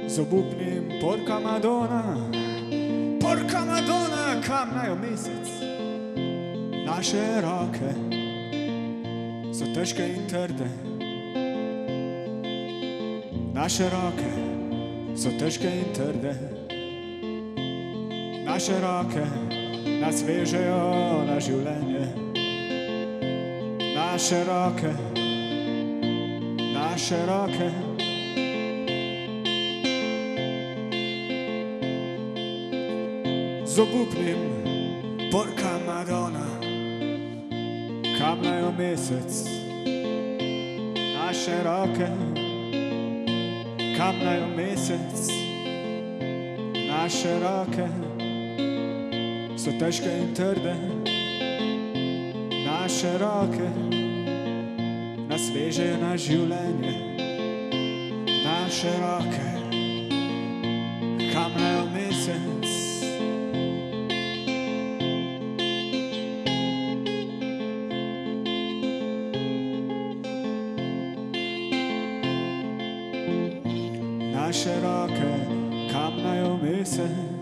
Zobupnim porka Madonna, kamnajo mesec. Naše roke so težke in trde. Naše roke so težke in trde. Naše roke nas vežejo na življenje. Naše roke, naše roke. Z obupnim porka Madonna, kamnajo mesec. Naše roke kamnajo mesec. Naše roke so težke in trde. Naše roke nas vežejo na življenje. Naše roke kamnajo mesec. Naše roke kamnajo mesec.